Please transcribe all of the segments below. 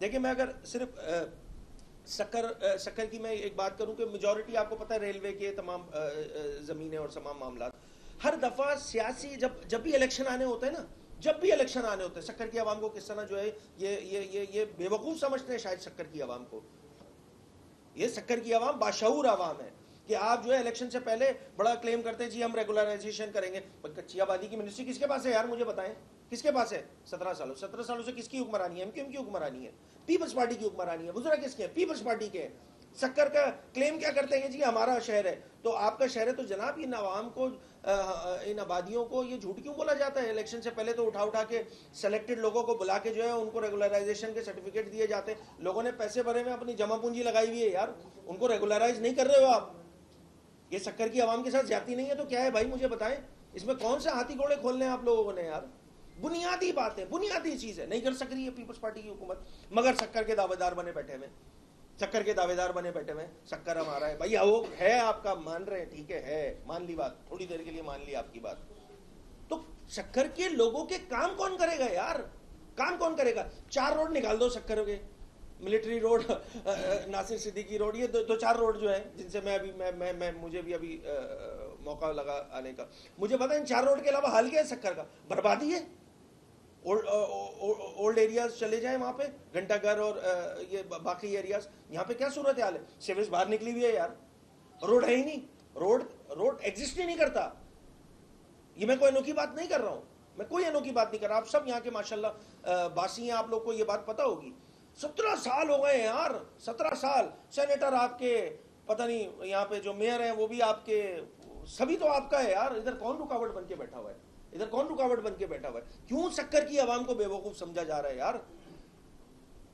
دیکھیں میں اگر صرف شکر کی میں ایک بات کروں کہ میجورٹی آپ کو پتہ ہے ریلوے کے تمام زمینیں اور تمام معاملات ہر دفعہ سیاسی جب بھی الیکشن آنے ہوتے ہیں نا، جب بھی الیکشن آنے ہوتے ہیں شکر کی عوام کو کس طرح جو ہے یہ بے وقوف سمجھتے ہیں شاید شکر کی عوام کو. یہ شکر کی عوام باشعور عوام ہے کہ آپ جو ہے الیکشن سے پہلے بڑا کلیم کرتے ہیں جی ہم ریگولرائزیشن کریں گے. کچی آبادی کی منسٹری کس کے پاس ہے یار؟ مجھے بتائیں کس کے پاس ہے؟ 17 سالوں سے کس کی حکمرانی ہے؟ ایم کیو ایم کی حکمرانی ہے، پیپلز پارٹی کی حکمرانی ہے. وزراء کس کے ہیں؟ پیپلز پارٹی کے ہیں. شکر کا کلیم کیا کرتے ہیں جی ہمارا شہر ہے. تو آپ کا شہر ہے تو جناب ان عوام کو، ان آبادیوں کو یہ جھوٹ کیوں بولا جاتا ہے؟ الیکشن سے پہلے تو اٹھا کے سلیکٹڈ لوگوں کو بلا کے جو ہے ان کو ریگولرائزیشن کے سرٹیفکیٹ دیے جاتے ہیں. لوگوں نے پیسے بھرے میں اپنی جمع پونجی لگائی ہوئی ہے یار، ان کو ریگولرائز نہیں کر رہے ہو آپ. یہ شکر کی عوام کے ساتھ زیادتی نہیں ہے تو کیا ہے بھائی؟ مجھے بتائیں اس میں کون سے ہاتھی گھوڑے کھولنے ہیں آپ لوگوں نے یار؟ بنیادی بات ہے، بنیادی چیز ہے. نہیں کر سک رہی ہے پیپلز پارٹی کی حکومت، مگر شکر کے دعوے دار بنے بیٹھے ہوئے، شکر کے دعوے دار بنے بیٹھے ہوئے. شکر ہمارا ہے بھائی، وہ ہے آپ کا، مان رہے ہیں، ٹھیک ہے مان لی بات، تھوڑی دیر کے لیے مان لی آپ کی بات. تو شکر کے لوگوں کے کام کون کرے گا یار؟ کام کون کرے گا؟ 4 روڈ نکال دو شکر کے، ملٹری روڈ، ناصر صدیقی روڈ، یہ دو چار روڈ جو ہیں جن سے میں ابھی مجھے بھی ابھی موقع لگا آنے کا. مجھے پتا ان 4 روڈ کے علاوہ حال کیا ہے شکر کا؟ بربادی ہے. اولڈ ایریاز چلے جائیں وہاں پہ، گھنٹہ گھر اور یہ باقی ایریاز، یہاں پہ کیا صورت حال ہے؟ سیویج باہر نکلی ہوئی ہے یار، روڈ ہے ہی نہیں، روڈ ایگزسٹ ہی نہیں کرتا. یہ میں کوئی انوکھی بات نہیں کر رہا ہوں، میں کوئی انوکھی بات نہیں کر رہا. آپ سب یہاں کے ماشاءاللہ باسی ہیں، آپ لوگ کو یہ بات پتہ ہوگی. 17 سال ہو گئے ہیں یار، 17 سال. سینیٹر آپ کے، پتہ نہیں یہاں پہ جو میئر ہیں وہ بھی آپ کے، سبھی تو آپ کا ہے یار. ادھر کون رکاوٹ بن کے بیٹھا ہوا ہے؟ ادھر کون رکاوٹ بن کے بیٹھا ہوا ہے؟ کیوں شکر کی عوام کو بے وقوف سمجھا جا رہا ہے یار؟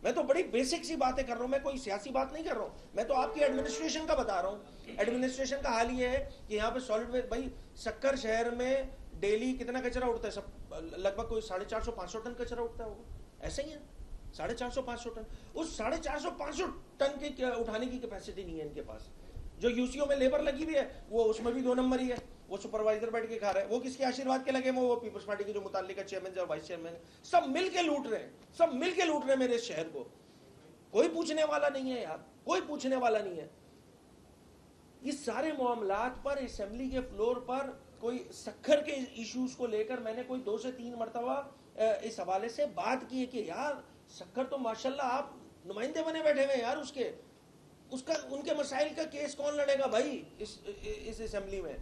میں تو بڑی بیسک سی باتیں کر رہا ہوں، میں کوئی سیاسی بات نہیں کر رہا ہوں. میں تو آپ کی ایڈمنسٹریشن کا بتا رہا ہوں. ایڈمنسٹریشن کا حال یہ ہے کہ یہاں پہ سالڈ ویسٹ، بھائی شکر شہر میں ڈیلی کتنا کچرا اٹھتا ہے؟ سب لگ بھگ کوئی 450-500 ٹن کچرا اٹھتا ہوگا، ایسا ہی ہے 450-500 ٹن. اس 450-500 ٹن کی اٹھانے کی کیپیسٹی نہیں ہے ان کے پاس. جو یو سی او میں لیبر لگی ہوئی ہے وہ اس میں بھی 2 نمبر ہی ہے، وہ سپروائزر بیٹھ کے کھا رہا ہے. وہ کس کے آشیرواد کے لگے ہیں؟ وہ پیپلز پارٹی کے جو متعلقہ چیئرمین اور وائس چیئرمین، سب مل کے لوٹ رہے ہیں، سب مل کے لوٹ رہے ہیں میرے اس شہر کو. کوئی پوچھنے والا نہیں ہے یار، کوئی پوچھنے والا نہیں ہے. یہ سارے معاملات پر اسمبلی کے فلور پر کوئی شکر کے ایشوز کو لے کر میں نے کوئی 2 سے 3 مرتبہ اس حوالے سے بات کی ہے کہ یار شکر تو ماشاءاللہ آپ نمائندے بنے بیٹھے ہوئے یار، ان کے مسائل کا کیس کون لڑے گا بھائی اس اسمبلی میں؟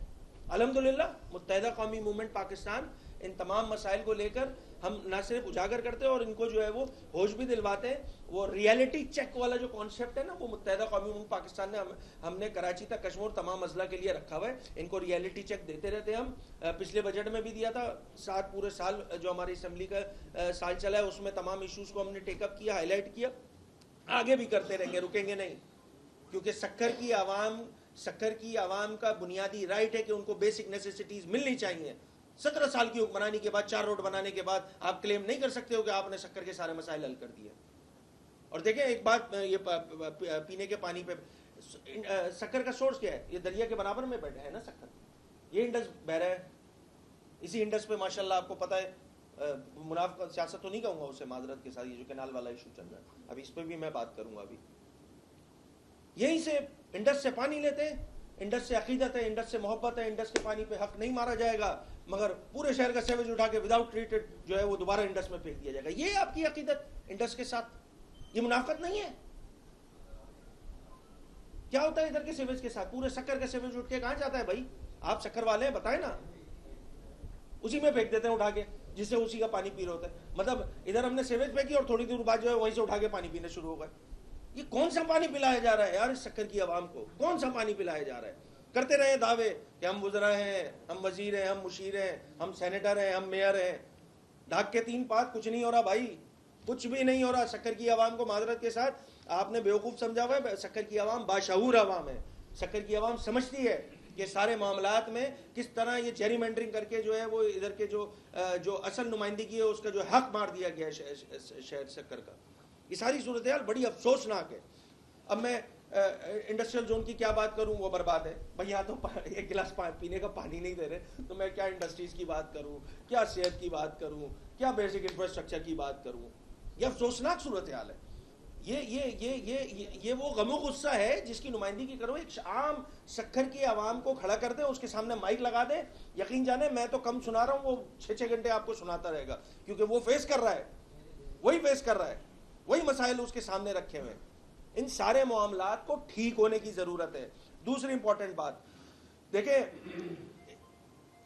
الحمدللہ متحدہ قومی موومنٹ پاکستان ان تمام مسائل کو لے کر ہم نہ صرف اجاگر کرتے ہیں اور ان کو جو ہے وہ ہوش بھی دلواتے ہیں. وہ ریئلٹی چیک والا جو کانسیپٹ ہے نا، وہ متحدہ قومی موومنٹ پاکستان نے ہم نے کراچی تک کشمیر تمام اضلاع کے لیے رکھا ہوا ہے. ان کو ریئلٹی چیک دیتے رہتے ہیں. ہم پچھلے بجٹ میں بھی دیا تھا، پورے سال جو ہماری اسمبلی کا سال چلا ہے اس میں تمام ایشوز کو ہم نے ٹیک اپ کیا، ہائی لائٹ کیا. آگے بھی کرتے رہیں گے، رکیں گے نہیں. کیونکہ شکر کی عوام کا بنیادی رائٹ ہے کہ ان کو بیسک نیسیسٹیز ملنی چاہیے. 17 سال کی حکمرانی کے بعد، 4 روڈ بنانے کے بعد آپ کلیم نہیں کر سکتے ہو کہ آپ نے شکر کے سارے مسائل حل کر دیے. اور دیکھیں ایک بات، یہ پینے کے پانی پہ شکر کا سورس کیا ہے؟ یہ دریا کے برابر میں بیٹھا ہے نا شکر، یہ انڈس بہ رہا ہے. اسی انڈس پہ ماشاءاللہ آپ کو پتہ ہے، منافقت سیاست تو نہیں کہوں گا اسے معذرت کے ساتھ، یہ جو کینال والا ایشو چل رہا ہے ابھی اس پہ بھی میں بات کروں گا. ابھی یہیں سے انڈس سے پانی لیتے ہیں، انڈس سے عقیدت ہے، انڈس سے محبت ہے، انڈس کے پانی پہ حق نہیں مارا جائے گا، مگر پورے شہر کا سیویج اٹھا کے وداؤٹ ٹریٹڈ جو ہے وہ دوبارہ انڈس میں پھینک دیا جائے گا. یہ آپ کی عقیدت انڈس کے ساتھ، یہ منافقت نہیں ہے؟ کیا ہوتا ہے ادھر کے سیویج کے ساتھ؟ پورے شکر کا سیویج اٹھ کے کہاں جاتا ہے بھائی؟ آپ شکر والے ہیں بتائیں نا. اسی میں پھینک دیتے ہیں اٹھا کے، جس سے اسی کا پانی پی رہے ہوتا ہے. مطلب ادھر ہم نے سیویج پھینکی اور تھوڑی دور بعد جو ہے وہیں سے اٹھا کے پانی پینے شروع ہو گئے. یہ کون سا پانی پلایا جا رہا ہے یار اس شکر کی عوام کو؟ کون سا پانی پلایا جا رہا ہے؟ کرتے رہے دعوے کہ ہم وزراء ہیں، ہم وزیر ہیں، ہم مشیر ہیں، ہم سینیٹر ہیں، ہم میئر ہیں. ڈھاک کے 3 پات، کچھ نہیں ہو رہا بھائی، کچھ بھی نہیں ہو رہا. شکر کی عوام کو معذرت کے ساتھ آپ نے بیوقوف سمجھا ہوا ہے. شکر کی عوام باشعور عوام ہے. شکر کی عوام سمجھتی ہے کہ سارے معاملات میں کس طرح یہ جیری مینڈرنگ کر کے جو ہے وہ ادھر کے جو اصل نمائندگی ہے اس کا جو حق مار دیا گیا ہے شہر شکر کا. یہ ساری صورتحال بڑی افسوسناک ہے. اب میں انڈسٹریل زون کی کیا بات کروں، وہ برباد ہے بھائی. یہاں تو ایک گلاس پینے کا پانی نہیں دے رہے تو میں کیا انڈسٹریز کی بات کروں، کیا صحت کی بات کروں، کیا بیسک انفراسٹرکچر کی بات کروں؟ یہ افسوسناک صورتحال ہے. یہ وہ غم و غصہ ہے جس کی نمائندگی کرو. ایک عام سکھر کی عوام کو کھڑا کر دیں, اس کے سامنے مائک لگا دیں, یقین جانے میں تو کم سنا رہا ہوں, وہ 6 گھنٹے آپ کو سناتا رہے گا, کیونکہ وہ فیس کر رہا ہے, وہی فیس کر رہا ہے, وہی مسائل اس کے سامنے رکھے ہوئے. ان سارے معاملات کو ٹھیک ہونے کی ضرورت ہے. دوسری امپورٹنٹ بات دیکھیں,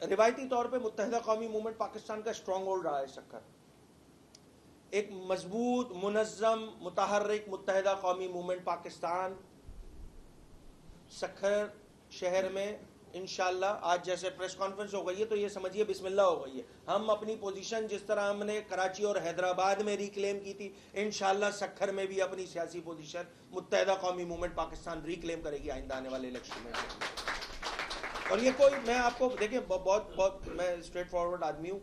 روایتی طور پہ متحدہ قومی موومنٹ پاکستان کا اسٹرانگ ہولڈ رہا ہے سکھر. ایک مضبوط, منظم, متحرک متحدہ قومی موومنٹ پاکستان سکھر شہر میں انشاءاللہ آج جیسے پریس کانفرنس ہو گئی ہے تو یہ سمجھیے بسم اللہ ہو گئی ہے. ہم اپنی پوزیشن جس طرح ہم نے کراچی اور حیدرآباد میں ریکلیم کی تھی, انشاءاللہ سکھر میں بھی اپنی سیاسی پوزیشن متحدہ قومی موومنٹ پاکستان ریکلیم کرے گی آئندہ آنے والے الیکشن میں. اور یہ کوئی, میں آپ کو دیکھیں بہت میں اسٹریٹ فارورڈ آدمی ہوں,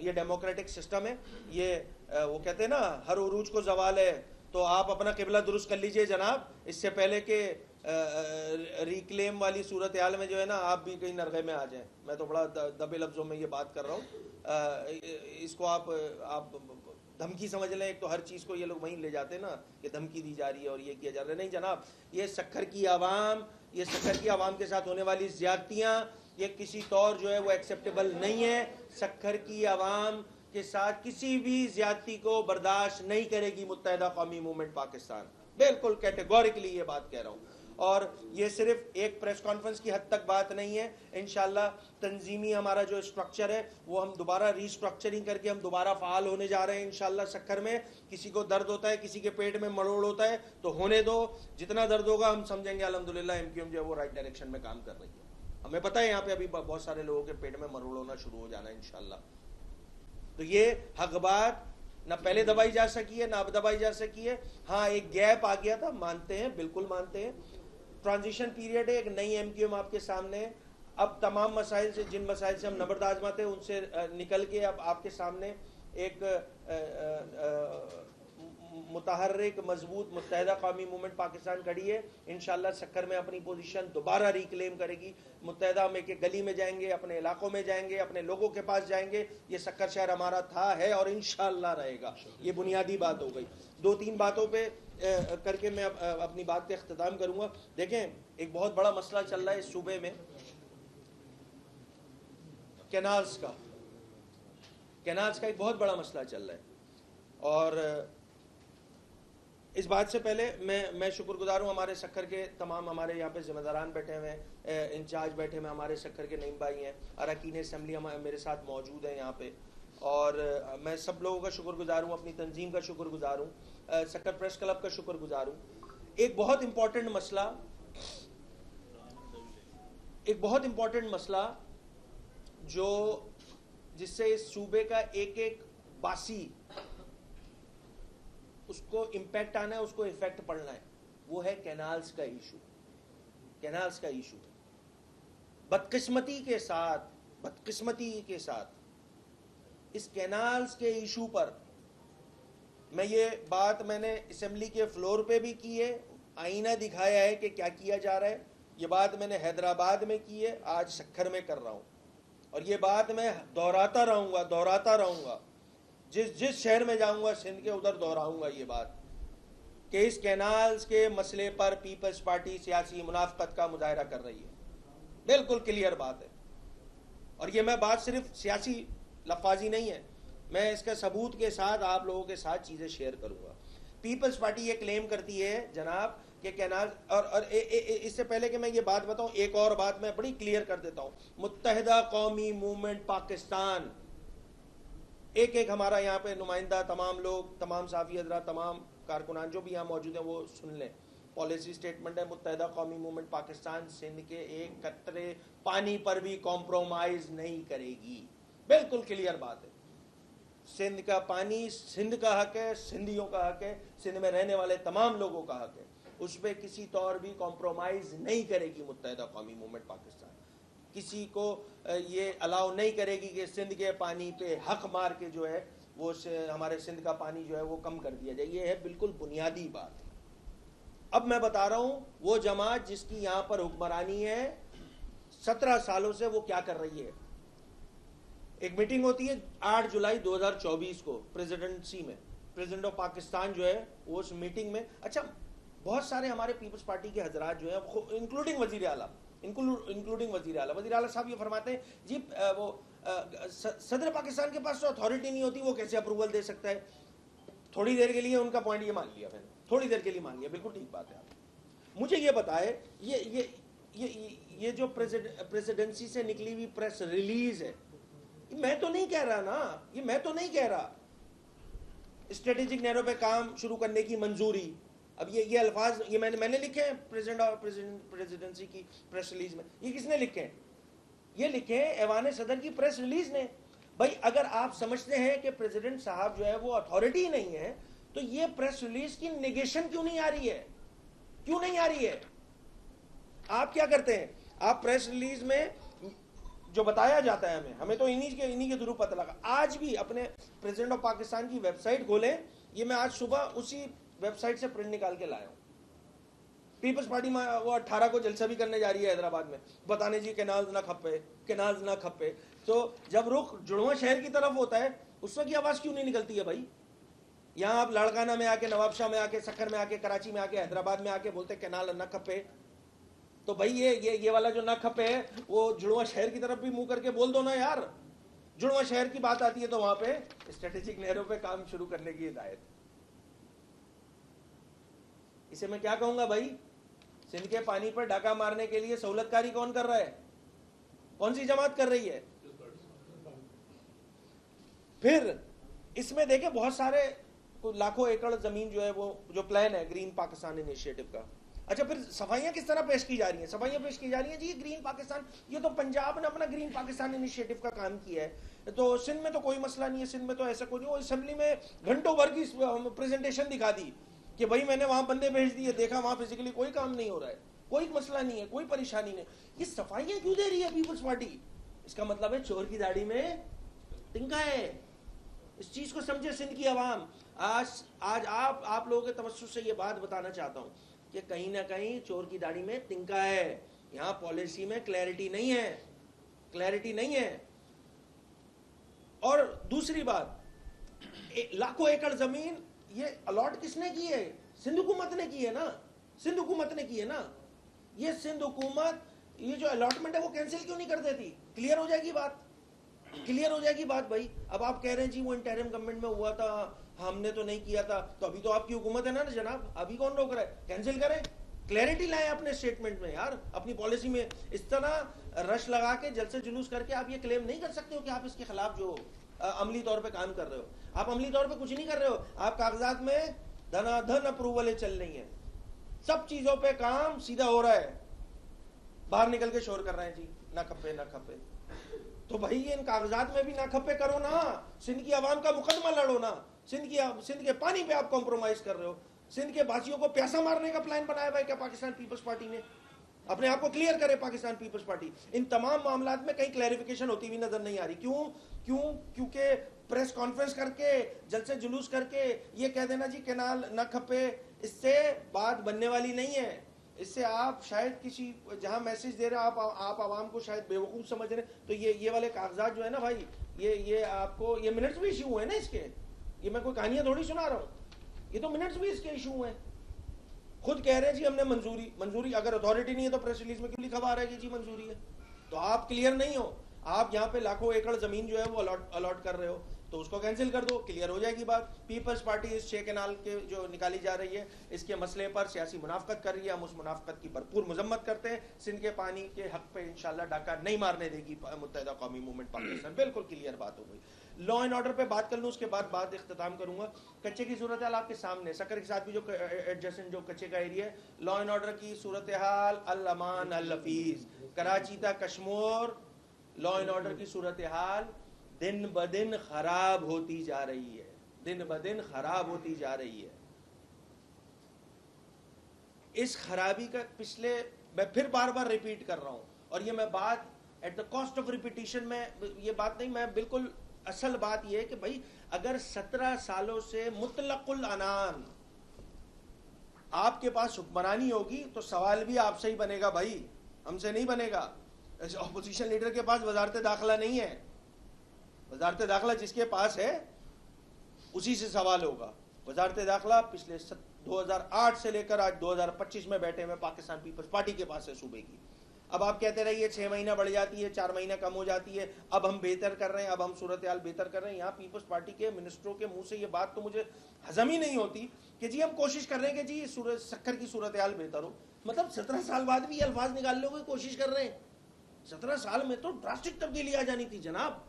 یہ ڈیموکریٹک سسٹم ہے, یہ وہ کہتے ہیں نا ہر عروج کو زوال ہے, تو آپ اپنا قبلہ درست کر لیجئے جناب, اس سے پہلے کہ ریکلیم والی صورتحال میں جو ہے نا آپ بھی کہیں نرغے میں آ جائیں. میں تو بڑا دبے لفظوں میں یہ بات کر رہا ہوں, اس کو آپ دھمکی سمجھ لیں. ایک تو ہر چیز کو یہ لوگ وہیں لے جاتے ہیں نا کہ دھمکی دی جا رہی ہے اور یہ کیا جا رہا ہے. نہیں جناب, یہ سکھر کی عوام کے ساتھ ہونے والی زیادتیاں یہ کسی طور جو ہے وہ ایکسیپٹیبل نہیں ہے. سکھر کی عوام کے ساتھ کسی بھی زیادتی کو برداشت نہیں کرے گی متحدہ قومی موومنٹ پاکستان. بالکل کیٹیگوریکلی یہ بات کہہ رہا ہوں. اور یہ صرف ایک پریس کانفرنس کی حد تک بات نہیں ہے. انشاءاللہ تنظیمی ہمارا جو اسٹرکچر ہے وہ ہم دوبارہ ری اسٹرکچرنگ کر کے ہم دوبارہ فعال ہونے جا رہے ہیں انشاءاللہ سکھر میں. کسی کو درد ہوتا ہے, کسی کے پیٹ میں مروڑ ہوتا ہے تو ہونے دو, جتنا درد ہوگا ہم سمجھیں گے الحمدللہ ایم کیو ایم جو ہے وہ رائٹ ڈائریکشن میں کام کر رہی ہے. ہمیں پتہ ہے یہاں پہ ابھی بہت سارے لوگوں کے پیٹ میں مروڑ ہونا شروع ہو جانا ہے انشاءاللہ. تو یہ حق بات نہ پہلے دبائی جا سکی ہے نہ اب دبائی جا سکی ہے. ہاں ایک گیپ آ گیا تھا, مانتے ہیں, بالکل مانتے ہیں. ٹرانزیشن پیریڈ ہے, ایک نئی ایم کیو ایم آپ کے سامنے ہے. اب تمام مسائل سے, جن مسائل سے ہم نبرد آزماتے ہیں ان سے نکل کے اب آپ کے سامنے ایک متحرک مضبوط متحدہ قومی موومنٹ پاکستان کھڑی ہے. انشاءاللہ سکھر میں اپنی پوزیشن دوبارہ ریکلیم کرے گی. متحدہ ہم ایک گلی میں جائیں گے, اپنے علاقوں میں جائیں گے, اپنے لوگوں کے پاس جائیں گے. یہ سکھر شہر ہمارا تھا, ہے اور انشاءاللہ رہے گا. یہ بنیادی بات ہو گئی. 2-3 باتوں پہ کر کے میں اپنی بات کا اختتام کروں گا. دیکھیں ایک بہت بڑا مسئلہ چل رہا ہے اس صوبے میں, کینالز کا ایک بہت بڑا مسئلہ چل رہا ہے. اور اس بات سے پہلے میں شکر گزار ہوں ہمارے سکھر کے تمام, ہمارے یہاں پہ ذمہ داران بیٹھے ہوئے ہیں, انچارج بیٹھے ہوئے, ہمارے سکھر کے نعیم بھائی ہیں, اراکین اسمبلی میرے ساتھ موجود ہیں یہاں پہ. اور میں سب لوگوں کا شکر گزار ہوں, اپنی تنظیم کا شکر گزار ہوں, سکھر پریس کلب کا شکر گزار ہوں. ایک بہت امپورٹنٹ مسئلہ جس سے اس صوبے کا ایک باسی اس کو امپیکٹ آنا ہے, اس کو افیکٹ پڑنا ہے, وہ ہے کینالز کا ایشو. بدقسمتی کے ساتھ اس کینالز کے ایشو پر یہ بات میں نے اسمبلی کے فلور پہ بھی کی ہے, آئینہ دکھایا ہے کہ کیا کیا جا رہا ہے. یہ بات میں نے حیدرآباد میں کی ہے, آج سکھر میں کر رہا ہوں, اور یہ بات میں دہراتا رہوں گا. جس شہر میں جاؤں گا سندھ کے ادھر دہراؤں گا یہ بات کہ اس کینالز کے مسئلے پر پیپلز پارٹی سیاسی منافقت کا مظاہرہ کر رہی ہے. بالکل کلیئر بات ہے. اور یہ میں بات صرف سیاسی لفاظی نہیں ہے, میں اس کا ثبوت کے ساتھ آپ لوگوں کے ساتھ چیزیں شیئر کروں گا. پیپلز پارٹی یہ کلیم کرتی ہے جناب کہ کینال, اور اس سے پہلے کہ میں یہ بات بتاؤں ایک اور بات میں بڑی کلیئر کر دیتا ہوں. متحدہ قومی موومنٹ پاکستان, ایک ہمارا یہاں پہ نمائندہ, تمام لوگ, تمام صحافی حضرات, تمام کارکنان جو بھی یہاں موجود ہیں وہ سن لیں. پالیسی سٹیٹمنٹ ہے, متحدہ قومی موومنٹ پاکستان سندھ کے ایک قطرے پانی پر بھی کمپرومائز نہیں کرے گی. بالکل کلیئر بات ہے. سندھ کا پانی سندھ کا حق ہے, سندھیوں کا حق ہے, سندھ میں رہنے والے تمام لوگوں کا حق ہے, اس پہ کسی طور بھی کمپرومائز نہیں کرے گی متحدہ قومی موومنٹ پاکستان. کسی کو یہ الاؤ نہیں کرے گی کہ سندھ کے پانی پہ حق مار کے جو ہے وہ ہمارے سندھ کا پانی جو ہے وہ کم کر دیا جائے. یہ ہے بالکل بنیادی بات. اب میں بتا رہا ہوں وہ جماعت جس کی یہاں پر حکمرانی ہے 17 سالوں سے, وہ کیا کر رہی ہے. ایک میٹنگ ہوتی ہے 8 جولائی 2024 کو پریزیڈنسی میں, प्रेसिडेंट ऑफ पाकिस्तान जो है वो उस मीटिंग में, अच्छा बहुत सारे हमारे पीपल्स पार्टी के हजरात जो है इंक्लूडिंग वजीर आला वजीर आला साहब ये फरमाते हैं जी वो सदर पाकिस्तान के पास तो अथॉरिटी नहीं होती, वो कैसे अप्रूवल दे सकता है। थोड़ी देर के लिए उनका पॉइंट ये मान लिया मैंने, थोड़ी देर के लिए मान लिया, बिल्कुल ठीक बात है। आप मुझे ये बताए ये जो प्रेसिडेंसी से निकली हुई प्रेस रिलीज है, मैं तो नहीं कह रहा ना, ये मैं तो नहीं कह रहा। स्ट्रेटेजिक नहरों पे काम शुरू करने की मंजूरी, अब ये अल्फाज ये मैंने लिखे हैं प्रेसिडेंसी की प्रेस रिलीज में। ये किसने लिखे हैं? ये लिखे हैं ऐवान सदर की प्रेस रिलीज ने। भाई अगर आप समझते हैं कि प्रेसिडेंट साहब जो है वो अथॉरिटी ही नहीं है, तो ये प्रेस रिलीज की निगेशन क्यों नहीं आ रही है? क्यों नहीं आ रही है? आप क्या करते हैं? आप प्रेस रिलीज में जो बताया जाता है हमें तो इन्हीं के थ्रू पता लगा। आज भी अपने प्रेसिडेंट ऑफ पाकिस्तान की वेबसाइट खोलें, ये मैं आज सुबह उसी वेबसाइट से प्रिंट निकाल के लाया हूं। पीपल्स पार्टी में वो 18 को जलसा भी करने जा रही है हैदराबाद में, बताने जी केनाल्स ना खप्पे। तो जब रुख जुड़वा शहर की तरफ होता है उस वक्त की आवाज क्यों नहीं निकलती है भाई? यहां आप लाड़काना में आके, नवाबशाह में आके, सक्खर में आके, कराची में आके, हैदराबाद में आके बोलते केनाल ना खप्पे। तो भाई ये वाला जो ना खप्पे है वो जुड़वा शहर की तरफ भी मुंह करके बोल दो ना यार। जुड़वा शहर की बात आती है तो वहां पे स्ट्रेटेजिक नहरों पे काम शुरू करने की हिदायत। इसे मैं क्या कहूंगा भाई? सिंध के पानी पर डाका मारने के लिए सहूलतकारी कौन कर रहा है? कौन सी जमात कर रही है? फिर इसमें देखे बहुत सारे लाखों एकड़ जमीन जो है वो जो प्लान है ग्रीन पाकिस्तान इनिशिएटिव का। अच्छा फिर सफाइयां किस तरह पेश की जा रही हैं? सफाइयां पेश की जा रही हैं जी ग्रीन पाकिस्तान, ये तो पंजाब ने अपना ग्रीन पाकिस्तान इनिशिएटिव का काम किया है, तो सिंध में तो कोई मसला नहीं है, सिंध में तो ऐसा कोई नहीं। वो असेंबली में घंटों भर की प्रेजेंटेशन दिखा दी कि भाई मैंने वहां बंदे भेज दिए, देखा वहां फिजिकली कोई काम नहीं हो रहा है, कोई मसला नहीं है, कोई परेशानी नहीं। ये सफाइयां क्यों दे रही है पीपल्स पार्टी? इसका मतलब है चोर की दाढ़ी में तिनका है। इस चीज को समझे सिंध की आवाम। आज आप लोगों के तवज्जुह से ये बात बताना चाहता हूं कि कहीं ना कहीं चोर की दाढ़ी में तिनका है। यहां पॉलिसी में क्लैरिटी नहीं है। और दूसरी बात, लाखों एकड़ जमीन ये अलॉट किसने की है? सिंध हुकूमत ने की है ना। ये सिंध हुकूमत ये जो अलॉटमेंट है वो कैंसिल क्यों नहीं कर देती? क्लियर हो जाएगी बात भाई। अब आप कह रहे हैं जी वो इंटरिम गवर्नमेंट में हुआ था, हमने तो नहीं किया था, तो अभी तो आपकी हुकूमत है ना जनाब, अभी कौन रोक रहा है? कैंसिल करें, क्लैरिटी लाएं अपने स्टेटमेंट में यार, अपनी पॉलिसी में। इस तरह रश लगा के जलसे जुलूस करके आप ये क्लेम नहीं कर सकते हो कि आप इसके खिलाफ जो अमली तौर पे काम कर रहे हो। आप अमली तौर पे कुछ नहीं कर रहे हो, आप कागजात में धनाधन अप्रूवलें चल रही हैं, सब चीजों पे काम सीधा हो रहा है, बाहर निकल के शोर कर रहे हैं जी ना खप्पे। तो भाई इन कागजात में भी ना खप्पे करो ना, सिंध की आवाम का मुकदमा लड़ो ना। सिंध के पानी पे आप कॉम्प्रोमाइज कर रहे हो। सिंध के बासियों को प्यासा मारने का प्लान बनाया हुआ है क्या पाकिस्तान पीपल्स पार्टी ने? अपने आप को क्लियर करे पाकिस्तान पीपल्स पार्टी। इन तमाम मामलात में कहीं क्लैरिफिकेशन होती हुई नजर नहीं आ रही। क्योंकि प्रेस कॉन्फ्रेंस करके जलसे जुलूस करके ये कह देना जी केनाल न खपे, इससे बात बनने वाली नहीं है। इससे आप शायद किसी जहां मैसेज दे रहे हो आप आवाम को शायद बेवकूफ समझ रहे हैं। तो ये वाले कागजात जो है ना भाई, ये आपको ये मिनट्स भी इशू हुए ना इसके, ये मैं कोई कहानियां थोड़ी सुना रहा हूं, ये तो मिनट्स भी इसके इशू हुए। खुद कह रहे हैं जी हमने मंजूरी अगर अथॉरिटी नहीं है तो प्रेस रिलीज में क्यों लिखा हुआ है कि जी मंजूरी है? तो आप क्लियर नहीं हो। आप यहाँ पे लाखों एकड़ जमीन जो है वो अलॉट कर रहे हो, तो उसको कैंसिल कर दो, क्लियर हो जाएगी बात। पीपल्स पार्टी इस 6 कैनाल के जो निकाली जा रही है इसके मसले पर सियासी मुनाफकत कर रही है, हम उस मुनाफकत की भरपूर मजम्मत करते हैं। सिंध के पानी के हक पे इंशाल्लाह डाका नहीं मारने देगी मुत्तहिदा कौमी मूवमेंट पाकिस्तान, बिल्कुल क्लियर बात हो गई। लॉ एंड ऑर्डर पे बात कर लूँ, उसके बाद बात इख्तिताम करूंगा। कच्चे की सूरत हाल आपके सामने, सक्कर के साथ भी जो एडजस्टेंट जो कच्चे का एरिया है, लॉ एंड ऑर्डर की सूरत हाल अल अमान अल हफीज, कराची तक कश्मीर, लॉ एंड ऑर्डर की सूरत हाल दिन ब दिन खराब होती जा रही है, इस खराबी का पिछले मैं फिर बार बार रिपीट कर रहा हूं, और ये मैं बात at the cost of repetition में ये बात नहीं, मैं बिल्कुल असल बात ये है कि भाई अगर 17 सालों से मुतलकुल अनान आपके पास हुक्मरानी होगी तो सवाल भी आपसे ही बनेगा भाई, हमसे नहीं बनेगा। ऑपोजिशन लीडर के पास वजारत दाखिला नहीं है, वजारत दाखिला जिसके पास है उसी से सवाल होगा। वजारत दाखिला पिछले 2008 से लेकर आज 2025 में बैठे हुए पाकिस्तान पीपल्स पार्टी के पास है सूबे की। अब आप कहते रहिए 6 महीना बढ़ जाती है, 4 महीना कम हो जाती है, अब हम बेहतर कर रहे हैं, अब हम सूरत हाल बेहतर कर रहे हैं। यहाँ पीपल्स पार्टी के मिनिस्टरों के मुंह से ये बात तो मुझे हजम ही नहीं होती कि जी हम कोशिश कर रहे हैं कि जी सक्कर की सूरत हाल बेहतर हो। मतलब 17 साल बाद भी ये अल्फाज निकालने की कोशिश कर रहे हैं। 17 साल में तो ड्रास्टिक तब्दीली आ जानी थी जनाब।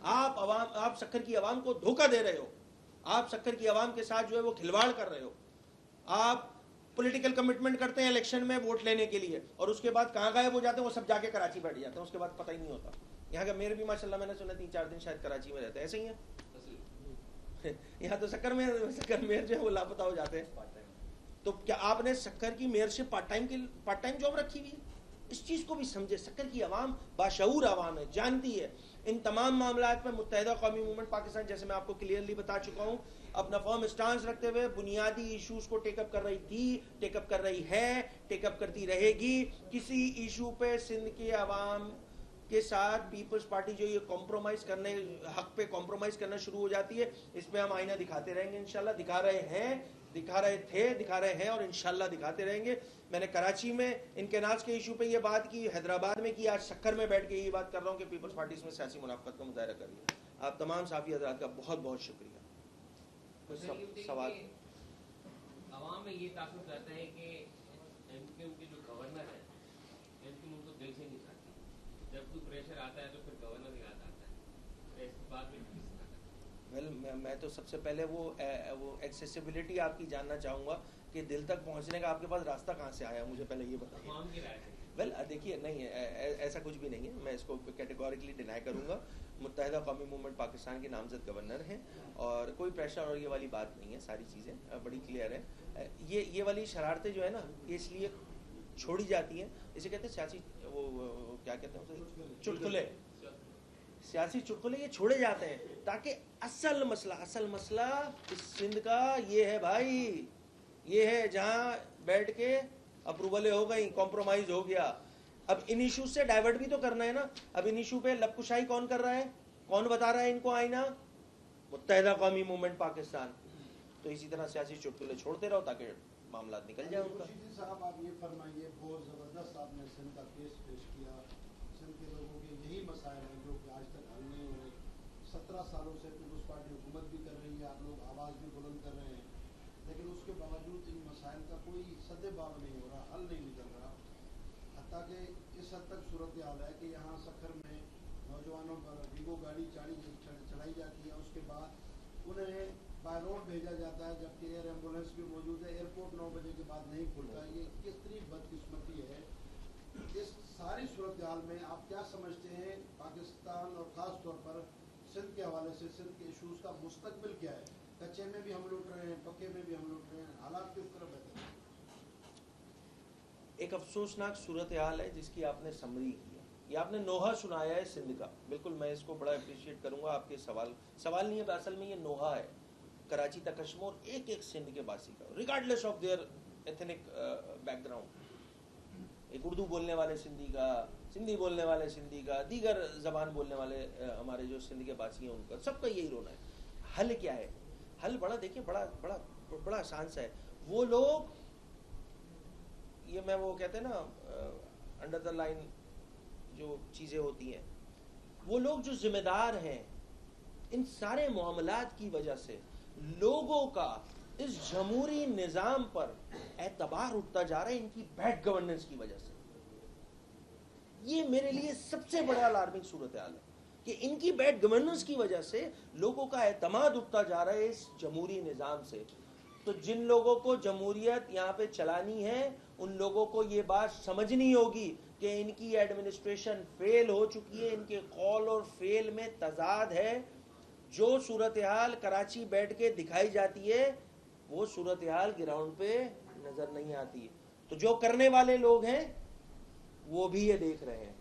आप सक्कर की आवाम को धोखा दे रहे हो, आप सक्कर की आवाम के साथ जो है वो खिलवाड़ कर रहे हो। आप पॉलिटिकल कमिटमेंट करते हैं इलेक्शन में वोट लेने के लिए और उसके बाद कहाँ गायब हो जाते हैं, वो सब जाके कराची बैठ जाते हैं, उसके बाद पता ही नहीं होता। यहाँ का मेयर भी माशाल्लाह मैंने सुना 3-4 दिन शायद कराची में रहते हैं, ऐसे ही है। यहाँ तो सक्कर मेयर जो है वो लापता हो जाते हैं। तो क्या आपने सक्कर की मेयरशिप पार्ट टाइम जॉब रखी हुई है? इस चीज को भी समझे। सक्कर की आवाम बाशऊर आवाम है, जानती है। इन तमाम मामलात में मुत्तहिदा कौमी मूवमेंट पाकिस्तान, जैसे मैं आपको क्लियरली बता चुका हूँ, अपना फर्म स्टांस रखते हुए बुनियादी इश्यूज को टेकअप कर रही थी, टेकअप कर रही है, टेकअप करती रहेगी। किसी इशू पे सिंध के आवाम के साथ पीपल्स पार्टी जो ये कॉम्प्रोमाइज करने हक पे कॉम्प्रोमाइज करना शुरू हो जाती है, इस पे हम आईना दिखाते रहेंगे इंशाल्लाह। दिखा रहे थे, दिखा रहे हैं और इंशाल्लाह दिखाते रहेंगे। मैंने कराची में इनकेनाज के इशू पे ये बात की, हैदराबाद में की, आज सक्कर में बैठ के ये बात कर रहा हूँ कि पीपल्स पार्टी इसमें सियासी मुनाफत का मुजाहरा कर रही है। आप तमाम साफी हजरात का बहुत बहुत शुक्रिया। सवाल आवाम में ये तासुर रहता है कि एमक्यू के जो गवर्नर है एमक्यू उनको दिल से नहीं चाहती, जब कोई प्रेशर आता है तो फिर गवर्नर याद आता है। इस बात में मैं तो सबसे पहले वो एक्सेसिबिलिटी आपकी जानना चाहूँगा कि दिल तक पहुँचने का आपके पास रास्ता कहाँ से आया, मुझे पहले ये बताइए। वेल देखिए, नहीं है ऐसा कुछ भी नहीं है, मैं इसको कैटेगोरिकली डिनाई करूँगा। मुत्तहिदा कौमी मूवमेंट पाकिस्तान के नामजद गवर्नर हैं और कोई प्रेशर और ये वाली बात नहीं है, सारी चीज़ें बड़ी क्लियर है। ये वाली शरारतें जो है ना, ये इसलिए छोड़ी जाती हैं, इसे कहते हैं सियासी वो क्या कहते हैं, चुटकुले, सियासी चुटकुले ये छोड़े जाते हैं ताकि असल मसला इस सिंध का ये है भाई, ये है जहाँ बैठ के अप्रूवलें हो गई, कॉम्प्रोमाइज हो गया। अब इन इशूज से डाइवर्ट भी तो करना है ना। अब इन इशू पे लबकुशाई कौन कर रहा है, कौन बता रहा है इनको आईना? मुत्तहिदा कौमी मूवमेंट पाकिस्तान। तो इसी तरह सियासी चुटकुले छोड़ते रहो ताकि मामला निकल जाए उनका। साहब आप ये फरमाइए, बहुत ज़बरदस्त आपने सिंध का केस पेश किया। सिंध के लोगों के यही मसाइल हैं जो कि आज तक हल नहीं हुए। 17 सालों से पीपल्स पार्टी हुकूमत भी कर रही है, आप लोग आवाज़ भी बुलंद कर रहे हैं, लेकिन उसके बावजूद इन मसाइल का कोई सद्देबाब नहीं हो रहा, हल नहीं निकल रहा। हत्ता कि इस हद तक सूरत हाल है कि यहाँ सक्खर में नौजवानों पर वीगो गाड़ी चढ़ाई जाती है, उसके बाद उन्हें बाय रोड भेजा जाता है, जबकि एयर एम्बुलेंस भी मौजूद है। एयरपोर्ट 9 बजे के बाद नहीं खुलता। ये कितनी बदकिस्मती है। इस सारी सूरत हाल में आप क्या समझते हैं पाकिस्तान और ख़ास तौर पर सिंध के हवाले से, सिंध के इशूज़ का मुस्तकबिल क्या है? कच्चे में भी हम लूट रहे हैं, पक्के में भी हम लूट रहे हैं, हालात किस तरह बेहतर है? एक अफसोसनाक सूरत हाल है जिसकी आपने समरी की है, ये आपने नोहा सुनाया है सिंध का। बिल्कुल मैं इसको बड़ा अप्रिशिएट करूंगा। आपके सवाल नहीं है, असल में ये नोहा है कराची तक कश्मीर एक एक सिंध के बासी का, regardless of their ethnic background. एक उर्दू बोलने वाले सिंधी का, सिंधी बोलने वाले सिंधी का, दीगर जबान बोलने वाले हमारे जो सिंध के बासी हैं उनका, सबका यही रोना है। हल क्या है? हल बड़ा देखिए, बड़ा आसान सा है। वो लोग, ये मैं वो कहते हैं ना अंडर द लाइन जो चीज़ें होती हैं, वो लोग जो जिम्मेदार हैं इन सारे मामलात की वजह से लोगों का इस जमहूरी निज़ाम पर एतबार उठता जा रहा है, इनकी बैड गवर्नेंस की वजह से। ये मेरे लिए सबसे बड़ा अलार्मिंग सूरत हाल है कि इनकी बैड गवर्नेंस की वजह से लोगों का एतमाद उठता जा रहा है इस जमहूरी निज़ाम से। तो जिन लोगों को जमहूरियत यहाँ पे चलानी है, उन लोगों को ये बात समझनी होगी कि इनकी एडमिनिस्ट्रेशन फेल हो चुकी है, इनके कौल और फेल में तजाद है। जो सूरत हाल कराची बैठ के दिखाई जाती है वो सूरत हाल ग्राउंड पे नजर नहीं आती। तो जो करने वाले लोग हैं वो भी ये देख रहे हैं,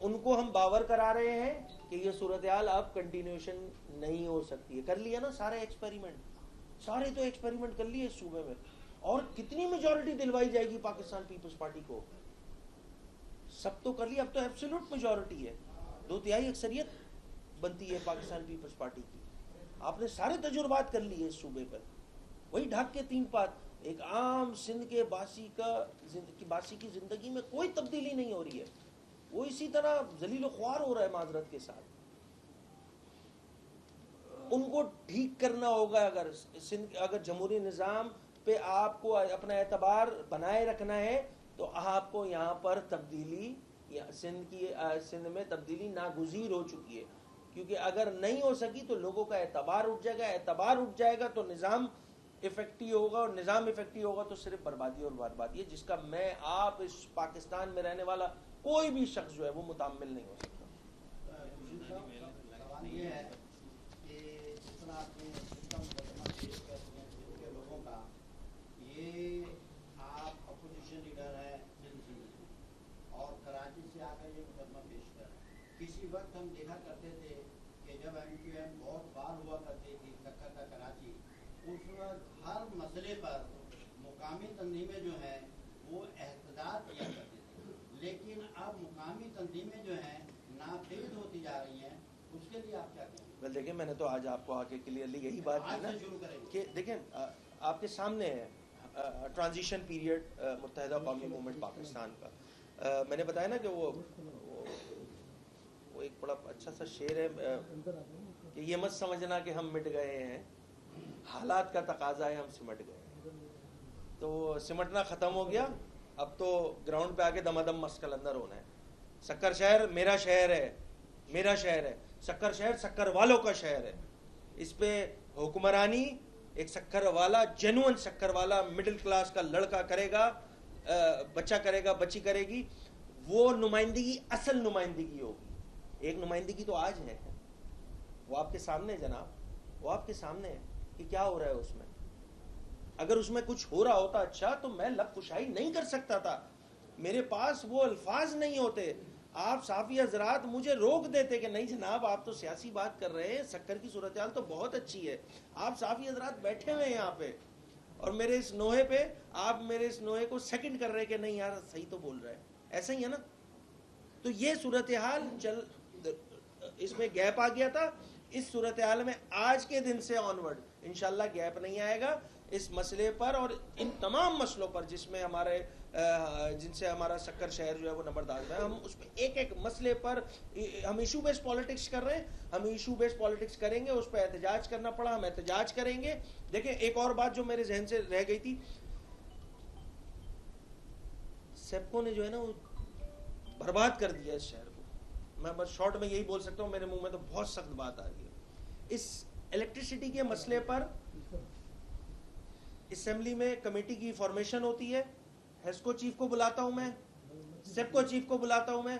उनको हम बावर करा रहे हैं कि ये सूरत हाल अब कंटिन्यूएशन नहीं हो सकती है। कर लिया ना सारे एक्सपेरिमेंट, सारे तो एक्सपेरिमेंट कर लिए इस सूबे में, और कितनी मेजॉरिटी दिलवाई जाएगी पाकिस्तान पीपल्स पार्टी को? सब तो कर लिया, अब तो एब्सोल्यूट मेजॉरिटी है, 2/3 अक्सरियत बनती है पाकिस्तान पीपल्स पार्टी की। आपने सारे तजुर्बात कर लिए इस सूबे पर। वही ढाक के 3 पात। एक आम सिंध के बासी की जिंदगी में कोई तब्दीली नहीं हो रही है, वो इसी तरह जलील ख्वार हो रहा है माजरत के साथ। उनको ठीक करना होगा। अगर जमहूरी निज़ाम पे आपको अपना एतबार बनाए रखना है तो आपको यहाँ पर तब्दीली, सिंध में तब्दीली नागुज़ीर हो चुकी है, क्योंकि अगर नहीं हो सकी तो लोगों का एतबार उठ जाएगा, एतबार उठ जाएगा तो निज़ाम इफेक्टिव होगा, और निज़ाम इफेक्टिव होगा तो सिर्फ बर्बादी और बर्बादी है, जिसका मैं आप इस पाकिस्तान में रहने वाला कोई भी शख्स जो है वो मुताम्मिल नहीं हो सकता। सवाल ये है कि जिस तरह आपने लोगों का ये, आप अपोजिशन लीडर है और कराची से आकर ये मुकदमा पेश कर रहे हैं। किसी वक्त हम देखा करते थे कि जब MQM बहुत बार हुआ करती थी सक्कर का कराची, उस वक्त हर मसले पर मुकामी तंजीमें जो हैं वो एहतजाज किया करती थी, लेकिन अब मुकामी तंजीमें जो हैं नाफिज होती जा रही हैं, उसके लिए आप क्या कहेंगे? वेल देखिए, मैंने तो आज आपको आके क्लियरली यही बात की ना कि देखें आपके सामने है ट्रांजिशन पीरियड मुत्तहिदा कौमी मूवमेंट पाकिस्तान का। मैंने बताया ना कि वो एक बड़ा अच्छा सा शेर है कि ये मत समझना कि हम मिट गए हैं, हालात का तकाजा है हम सिमट गए। तो सिमटना ख़त्म हो गया, अब तो ग्राउंड पे आके दमादम मस्त कलंदर होना है। सक्कर शहर मेरा शहर है, मेरा शहर है। सक्कर शहर सक्कर वालों का शहर है। इस पे हुक्मरानी एक शक्कर वाला, जेन्युइन शक्कर वाला मिडिल क्लास का लड़का करेगा, बच्चा करेगा, बच्ची करेगी। वो नुमाइंदगी असल नुमाइंदगी होगी। एक नुमाइंदगी तो आज है, वो आपके सामने है जनाब, वो आपके सामने है कि क्या हो रहा है उसमें। अगर उसमें कुछ हो रहा होता अच्छा तो मैं लब कुशाई नहीं कर सकता था, मेरे पास वो अल्फाज नहीं होते। आप साफी हजरात मुझे रोक देते कि नहीं जनाब आप तो सियासी बात कर रहे हैं, सक्कर की सूरत हाल तो बहुत अच्छी है। आप साफी हजरात बैठे हुए हैं यहाँ पे और मेरे इस नोहे पे आप मेरे इस नोहे को सेकंड कर रहे हैं कि नहीं यार सही तो बोल रहा है, ऐसा ही है ना। तो ये सूरत हाल इसमें गैप आ गया था। इस सूरत हाल में आज के दिन से ऑनवर्ड इंशाल्लाह गैप नहीं आएगा इस मसले पर और इन तमाम मसलों पर जिनसे हमारा सक्कर शहर जो है वो नंबरदार है। हम उस पर एक एक मसले पर हम इशू बेस्ड पॉलिटिक्स कर रहे हैं, हम इशू बेस्ड पॉलिटिक्स करेंगे, उस पर एहतजाज करना पड़ा हम एहतजाज करेंगे। देखें एक और बात जो मेरे जहन से रह गई थी, सेप्को ने जो है ना वो बर्बाद कर दिया इस शहर को। मैं बस शॉर्ट में यही बोल सकता हूँ, मेरे मुंह में तो बहुत सख्त बात आ रही है। इस इलेक्ट्रिसिटी के मसले पर असेंबली में कमेटी की फॉर्मेशन होती है, हेस्को चीफ को बुलाता हूं मैं, सेप्को चीफ को बुलाता हूं मैं,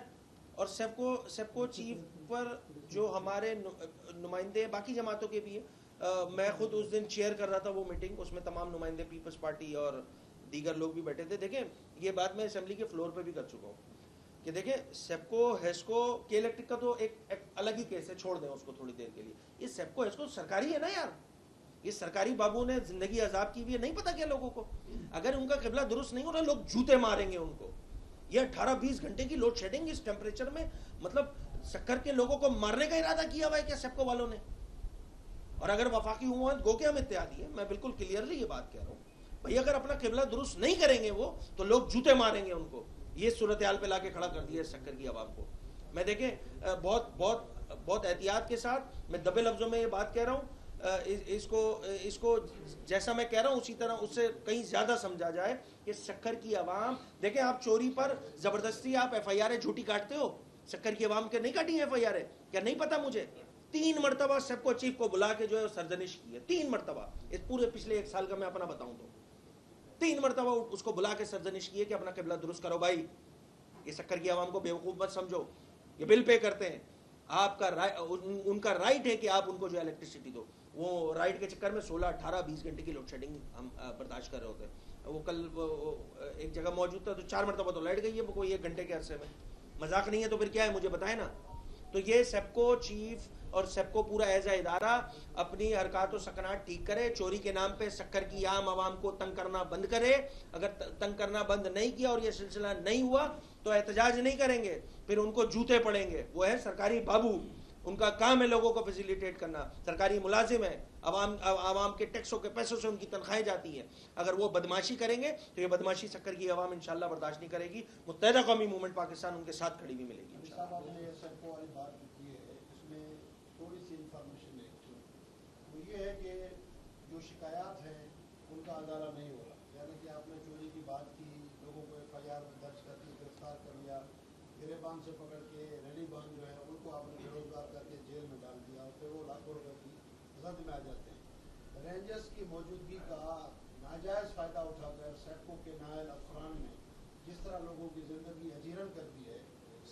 और सेप्को चीफ पर जो हमारे नुमाइंदे बाकी जमातों के भी है, मैं खुद उस दिन चेयर कर रहा था वो मीटिंग, उसमें तमाम नुमाइंदे पीपल्स पार्टी और दीगर लोग भी बैठे थे। देखें ये बात मैं असेंबली के फ्लोर पे भी कर चुका हूँ कि देखें सेप्को हेस्को के इलेक्ट्रिक का तो एक अलग ही केस है, छोड़ दें उसको थोड़ी देर के लिए। ये सेप्को हेस्को सरकारी है ना यार, ये सरकारी बाबू ने जिंदगी अजाब की भी है, नहीं पता क्या लोगों को। अगर उनका किबला दुरुस्त नहीं हो रहा लोग जूते मारेंगे उनको। ये 18-20 घंटे की लोड शेडिंग इस टेम्परेचर में, मतलब सक्कर के लोगों को मारने का इरादा किया हुआ है क्या सेप्को वालों ने। और अगर वफाकी हुकूमत गो के हम इत्तेहादी है, मैं बिल्कुल क्लियरली ये बात कह रहा हूँ भाई, अगर अपना किबला दुरुस्त नहीं करेंगे वो तो लोग जूते मारेंगे उनको। ये सूरत हाल पे लाके खड़ा कर दिया सक्कर की आवाम को। मैं देखें बहुत एहतियात के साथ मैं दबे लफ्जों में ये बात कह रहा हूँ, इसको जैसा मैं कह रहा हूं उसी तरह उससे कहीं ज्यादा समझा जाए कि सक्कर की आवाम, देखें आप चोरी पर जबरदस्ती आप FIR झूठी काटते हो, सक्कर की आवाम के नहीं काटी FIR, क्या नहीं पता मुझे। 3 मरतबा सबको चीफ को बुला के जो है सरजनिश की है, 3 मरतबा इस पूरे पिछले 1 साल का मैं अपना बताऊं तो 3 मरतबा उसको बुला के सरजनिश की है कि अपना किबला दुरुस्त करो भाई, ये सक्कर की आवाम को बेवकूफ मत समझो, ये बिल पे करते हैं, आपका उनका राइट है कि आप उनको जो इलेक्ट्रिसिटी दो। वो राइट के चक्कर में 16, 18, 20 घंटे की लोड शेडिंग हम बर्दाश्त कर रहे होते हैं। वो कल एक जगह मौजूद था तो 4 मरतबा तो लाइट गई है कोई 1 घंटे के अरसे में, मजाक नहीं है तो फिर क्या है मुझे बताए ना। तो ये सेप्को चीफ और सेप्को पूरा एज ए इदारा अपनी हरकत और सकनात ठीक करे, चोरी के नाम पे सक्कर की आम आवाम को तंग करना बंद करे। अगर तंग करना बंद नहीं किया और ये सिलसिला नहीं हुआ तो एहतजाज नहीं करेंगे, फिर उनको जूते पड़ेंगे। वो है सरकारी बाबू, ان کا کام ہے لوگوں کو فیسیلیٹیٹ کرنا. سرکاری ملازم ہیں, عوام کے ٹیکسوں کے پیسوں سے ان کی تنخواہیں جاتی ہیں. اگر وہ بدماشی کریں گے تو یہ بدماشی سکر کی عوام انشاءاللہ برداشت نہیں کرے گی. متحدہ قومی موومنٹ پاکستان ان کے ساتھ کھڑی ہوئی ملے گی. صاحب آپ نے سب کو والی بات کی ہے, اس میں تھوڑی سی انفارمیشن ہے. وہ یہ ہے کہ جو شکایات ہیں ان کا ازالہ نہیں ہو رہا. یعنی کہ آپ نے چوری کی بات کی, لوگوں کو ایف آئی آر درج کر کے گرفتار کر لیا, گریبان سے پکڑ کے ریلی بان جو ہے ان کو آپ نے بے روزگار کر کے جیل میں ڈال دیا, اور پھر وہ لاکھوں روپے کی زد میں آ جاتے ہیں. رینجرز کی موجودگی کا ناجائز فائدہ اٹھا کر سیپکو کے نائل افسران نے جس طرح لوگوں کی زندگی اجیرن کر دی ہے,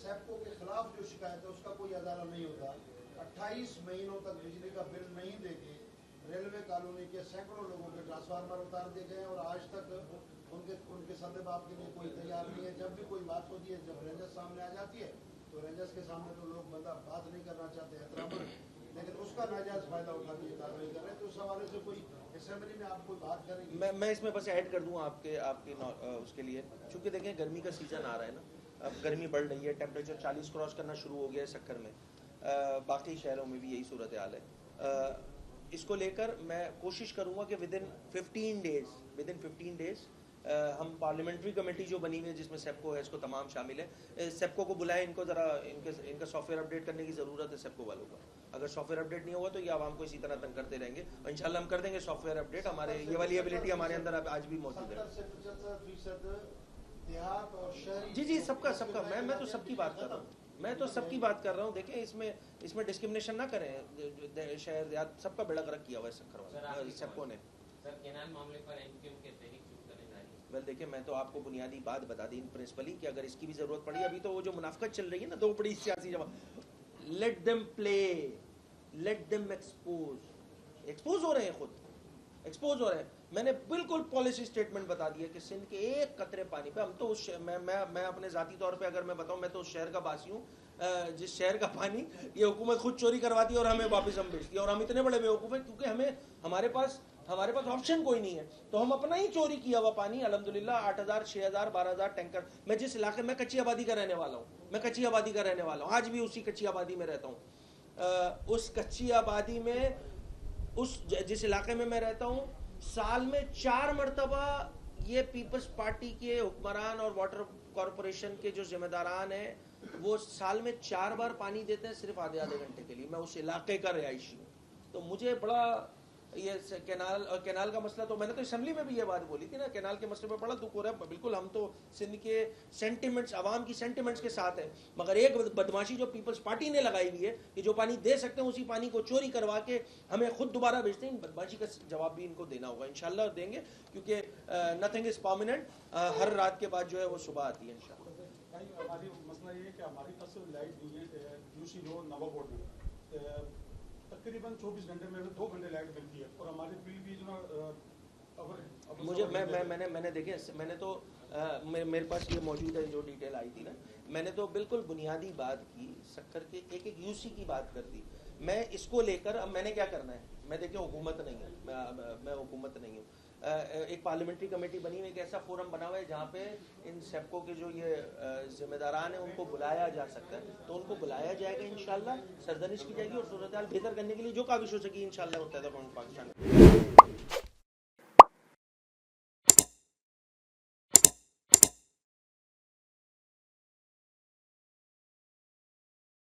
سیپکو کے خلاف جو شکایت ہے اس کا کوئی ازالہ نہیں ہوتا. 28 مہینوں تک بجلی کا بل نہیں دے کے ریلوے کالونی کے سینکڑوں لوگوں کے ٹرانسفارمر اتار دیے گئے, اور آج تک ان کے سدے باپ کے لیے کوئی تیار نہیں ہے. جب بھی کوئی بات ہوتی ہے, جب رینجرز سامنے آ جاتی ہے تو رینجرز کے سامنے تو لوگ بندہ بات نہیں کرنا چاہتے احترام, لیکن اس کا ناجائز فائدہ اٹھا کے یہ کارروائی کر رہے ہیں. تو اس حوالے سے کوئی اسمبلی میں آپ کوئی بات کریں گے؟ میں اس میں بس ایڈ کر دوں آپ کے اس کے لیے, چونکہ دیکھیں گرمی کا سیزن آ رہا ہے نا, اب گرمی بڑھ رہی ہے, ٹیمپریچر 40 کراس کرنا شروع ہو گیا ہے سکر میں, باقی شہروں میں بھی یہی صورتحال ہے. اس کو لے کر میں کوشش کروں گا کہ ودن 15 ڈیز ہم پارلیمنٹری کمیٹی جو بنی ہوئی ہے جس میں سیپکو ہے, اس کو تمام شامل ہے, سیپکو کو بلائیں, ان کو ذرا ان کا سافٹ ویئر اپڈیٹ کرنے کی ضرورت ہے سیپکو والوں کو. اگر سافٹ ویئر اپڈیٹ نہیں ہوگا تو یہ عوام کو اسی طرح تنگ کرتے رہیں گے, اور انشاءاللہ ہم کر دیں گے سافٹ ویئر اپڈیٹ. ہمارے یہ والی ایبلٹی ہمارے اندر آج بھی موجود ہے. 70 سے 75% دیہات اور شہری جی سب کا میں تو سب کی بات کر رہا ہوں, دیکھیں اس میں ڈسکرمنیشن نہ کریں, شہر دیہات سب کا بیڑا غرق کیا ہوا ہے سکر والے سیپکو نے. سر کینال معاملے پر ایم کیو کے تحریک شروع کرنے جا رہی ہے. دیکھیں میں تو آپ کو بنیادی بات بتا دی پرنسپلی کہ اگر اس کی بھی ضرورت پڑی, ابھی تو وہ جو منافقت چل رہی ہے نا, دو بڑی سیاسی جماعت, لیٹ دیم پلے, لیٹ دیم ایکسپوز ہو رہے ہیں, خود ایکسپوز ہو رہے ہیں. میں نے بالکل پالیسی اسٹیٹمنٹ بتا دیا کہ سندھ کے ایک قطرے پانی پہ, ہم تو میں اپنے ذاتی طور پہ اگر میں بتاؤں, میں تو اس شہر کا باسی ہوں جس شہر کا پانی یہ حکومت خود چوری کرواتی ہے اور ہمیں واپس ہم بیچتی ہے, اور ہم اتنے بڑے بیوقوف ہیں کیونکہ ہمارے پاس آپشن کوئی نہیں ہے, تو ہم اپنا ہی چوری کیا ہوا پانی الحمدللہ 8000 6000 12000 ٹینکر. میں جس علاقے میں کچی آبادی کا رہنے والا ہوں, آج بھی اسی کچی آبادی میں رہتا ہوں. اس کچی آبادی میں جس علاقے میں میں رہتا ہوں, سال میں 4 مرتبہ یہ پیپلز پارٹی کے حکمران اور واٹر کارپوریشن کے جو ذمہ داران ہیں وہ سال میں 4 بار پانی دیتے ہیں صرف آدھے گھنٹے کے لیے. میں اس علاقے کا رہائشی ہوں, تو مجھے بڑا یہ کینال کا مسئلہ, تو میں نے تو اسمبلی میں بھی یہ بات بولی تھی نا, کینال کے مسئلے پہ بڑا دکھ ہو رہا ہے. بالکل ہم تو سندھ کے سینٹیمنٹس, عوام کی سینٹیمنٹس کے ساتھ ہیں, مگر ایک بدماشی جو پیپلز پارٹی نے لگائی ہوئی ہے کہ جو پانی دے سکتے ہیں اسی پانی کو چوری کروا کے ہمیں خود دوبارہ بیچتے ہیں, ان بدماشی کا جواب بھی ان کو دینا ہوگا. انشاءاللہ دیں گے, کیونکہ نتھنگ از پرماننٹ, ہر رات کے بعد جو ہے وہ صبح آتی ہے انشاءاللہ. ہماری مسئلہ یہ ہے کہ ہماری پاس لائٹ یوسی جو نوا بورڈ میں تقریباً 24 گھنٹے میں 2 گھنٹے لائٹ ملتی ہے, اور ہماری بل بھی جو میں نے دیکھیں, میں نے تو میرے پاس یہ موجود ہے جو ڈیٹیل آئی تھی نا, میں نے تو بالکل بنیادی بات کی, سکر کے ایک یوسی کی بات کر دی. میں اس کو لے کر اب میں نے کیا کرنا ہے, میں دیکھیں حکومت نہیں ہوں, میں حکومت نہیں ہوں, ایک پارلیمنٹری کمیٹی بنی ہوئی, ایک ایسا فورم بنا ہوا ہے جہاں پہ ان سیپکو کے جو یہ ذمہ داران ہیں ان کو بلایا جا سکتا ہے, تو ان کو بلایا جائے گا انشاءاللہ, سرزنش کی جائے گی اور صورتحال بہتر کرنے کے لیے جو کاوش ہو سکی انشاءاللہ متحدہ قومی پاکستان